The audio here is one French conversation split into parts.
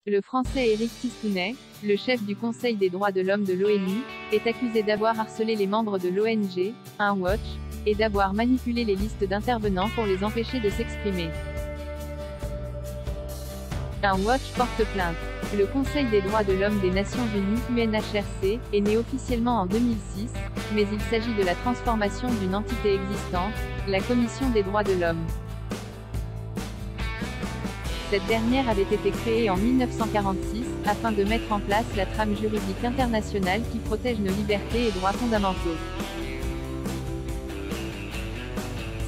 Le Français Éric Tistounet, le chef du Conseil des droits de l'homme de l'ONU, est accusé d'avoir harcelé les membres de l'ONG, Un Watch, et d'avoir manipulé les listes d'intervenants pour les empêcher de s'exprimer. Un Watch porte plainte. Le Conseil des droits de l'homme des Nations Unies, UNHRC, est né officiellement en 2006, mais il s'agit de la transformation d'une entité existante, la Commission des droits de l'homme. Cette dernière avait été créée en 1946, afin de mettre en place la trame juridique internationale qui protège nos libertés et droits fondamentaux.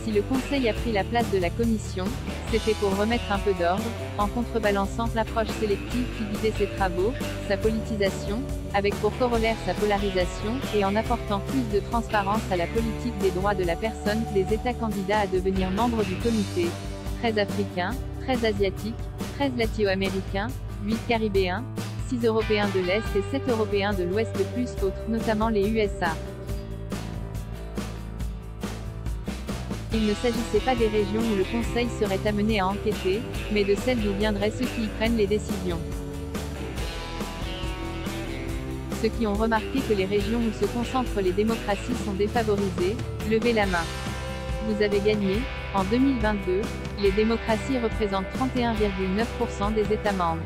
Si le Conseil a pris la place de la Commission, c'était pour remettre un peu d'ordre, en contrebalançant l'approche sélective qui guidait ses travaux, sa politisation, avec pour corollaire sa polarisation, et en apportant plus de transparence à la politique des droits de la personne des États candidats à devenir membres du comité. 13 Africains, 13 Asiatiques, 13 Latino-Américains, 8 Caribéens, 6 Européens de l'Est et 7 Européens de l'Ouest plus autres, notamment les USA. Il ne s'agissait pas des régions où le Conseil serait amené à enquêter, mais de celles d'où viendraient ceux qui y prennent les décisions. Ceux qui ont remarqué que les régions où se concentrent les démocraties sont défavorisées, levez la main. Vous avez gagné. En 2022, les démocraties représentent 31,9% des États membres.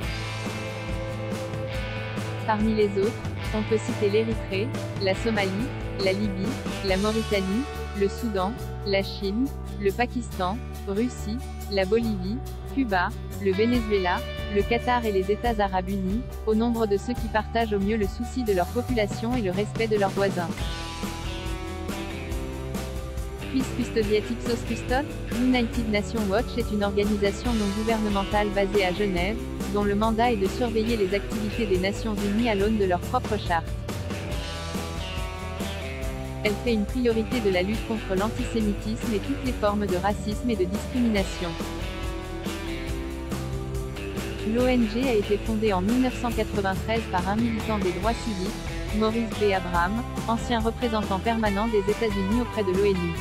Parmi les autres, on peut citer l'Érythrée, la Somalie, la Libye, la Mauritanie, le Soudan, la Chine, le Pakistan, Russie, la Bolivie, Cuba, le Venezuela, le Qatar et les États arabes unis, au nombre de ceux qui partagent au mieux le souci de leur population et le respect de leurs voisins. Quis custodiatis sos custos? United Nations Watch est une organisation non gouvernementale basée à Genève, dont le mandat est de surveiller les activités des Nations Unies à l'aune de leur propre charte. Elle fait une priorité de la lutte contre l'antisémitisme et toutes les formes de racisme et de discrimination. L'ONG a été fondée en 1993 par un militant des droits civiques, Maurice B. Abraham, ancien représentant permanent des États-Unis auprès de l'ONU.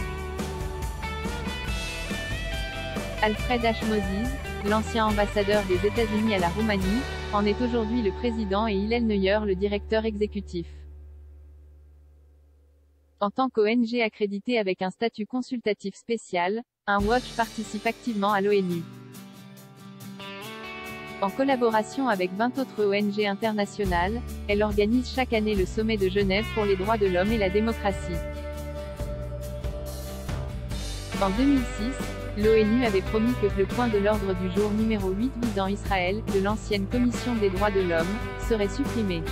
Alfred H. Moses, l'ancien ambassadeur des États-Unis à la Roumanie, en est aujourd'hui le président et Hillel Neuer le directeur exécutif. En tant qu'ONG accréditée avec un statut consultatif spécial, Un Watch participe activement à l'ONU. En collaboration avec 20 autres ONG internationales, elle organise chaque année le sommet de Genève pour les droits de l'homme et la démocratie. En 2006, l'ONU avait promis que le point de l'ordre du jour numéro 8 visant Israël, de l'ancienne Commission des droits de l'homme, serait supprimé.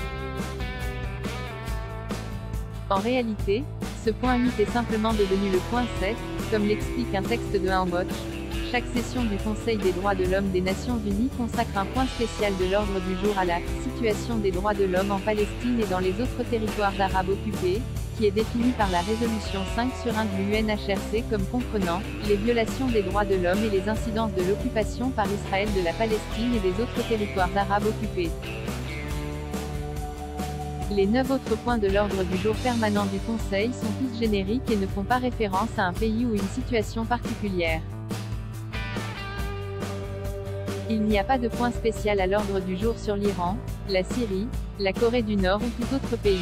En réalité, ce point 8 est simplement devenu le point 7, comme l'explique un texte de Un Watch. Chaque session du Conseil des droits de l'homme des Nations Unies consacre un point spécial de l'ordre du jour à la situation des droits de l'homme en Palestine et dans les autres territoires arabes occupés, qui est définie par la résolution 5/1 de l'UNHRC comme comprenant les violations des droits de l'homme et les incidences de l'occupation par Israël de la Palestine et des autres territoires arabes occupés. Les 9 autres points de l'ordre du jour permanent du Conseil sont tous génériques et ne font pas référence à un pays ou une situation particulière. Il n'y a pas de point spécial à l'ordre du jour sur l'Iran, la Syrie, la Corée du Nord ou tout autre pays.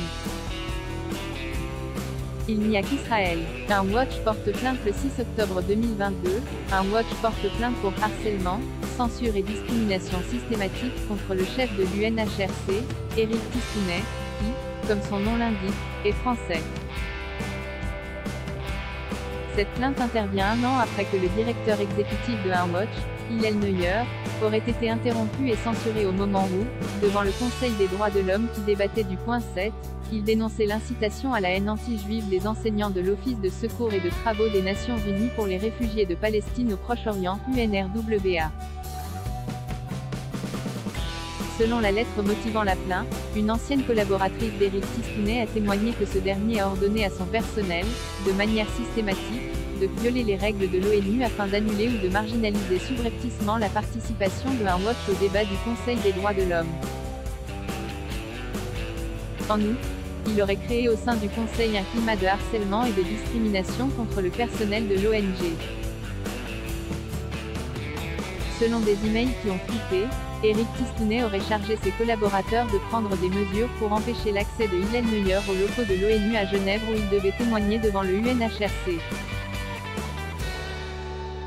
Il n'y a qu'Israël. Un Watch porte plainte le 6 octobre 2022. Un Watch porte plainte pour harcèlement, censure et discrimination systématique contre le chef de l'UNHRC, Éric Tistounet, qui, comme son nom l'indique, est français. Cette plainte intervient un an après que le directeur exécutif de Un Watch, Hillel Neuer, aurait été interrompu et censuré au moment où, devant le Conseil des droits de l'homme qui débattait du point 7, il dénonçait l'incitation à la haine anti-juive des enseignants de l'Office de secours et de travaux des Nations Unies pour les réfugiés de Palestine au Proche-Orient, UNRWA. Selon la lettre motivant la plainte, une ancienne collaboratrice d'Éric Tistounet a témoigné que ce dernier a ordonné à son personnel, de manière systématique, de violer les règles de l'ONU afin d'annuler ou de marginaliser subrepticement la participation de Un Watch au débat du Conseil des droits de l'homme. En outre, il aurait créé au sein du Conseil un climat de harcèlement et de discrimination contre le personnel de l'ONG. Selon des emails qui ont fuité, Éric Tistounet aurait chargé ses collaborateurs de prendre des mesures pour empêcher l'accès de Hélène Neuer aux locaux de l'ONU à Genève où il devait témoigner devant le UNHRC.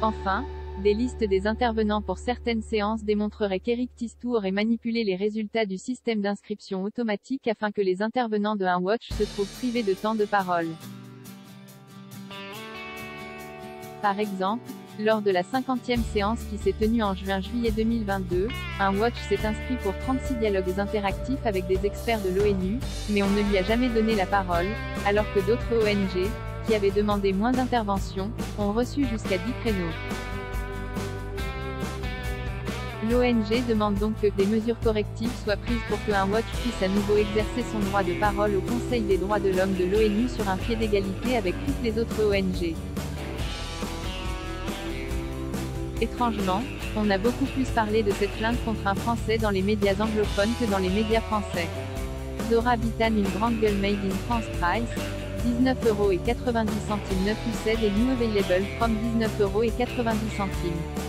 Enfin, des listes des intervenants pour certaines séances démontreraient qu'Éric Tistou aurait manipulé les résultats du système d'inscription automatique afin que les intervenants de Unwatch se trouvent privés de temps de parole. Par exemple, lors de la 50e séance qui s'est tenue en juin-juillet 2022, Unwatch s'est inscrit pour 36 dialogues interactifs avec des experts de l'ONU, mais on ne lui a jamais donné la parole, alors que d'autres ONG, qui avaient demandé moins d'interventions, ont reçu jusqu'à 10 créneaux. L'ONG demande donc que des mesures correctives soient prises pour que Unwatch puisse à nouveau exercer son droit de parole au Conseil des droits de l'homme de l'ONU sur un pied d'égalité avec toutes les autres ONG. Étrangement, on a beaucoup plus parlé de cette plainte contre un Français dans les médias anglophones que dans les médias français. Zora Bitan, une grande gueule made in France price, 19,90 € neuf used et new available from 19,90 €.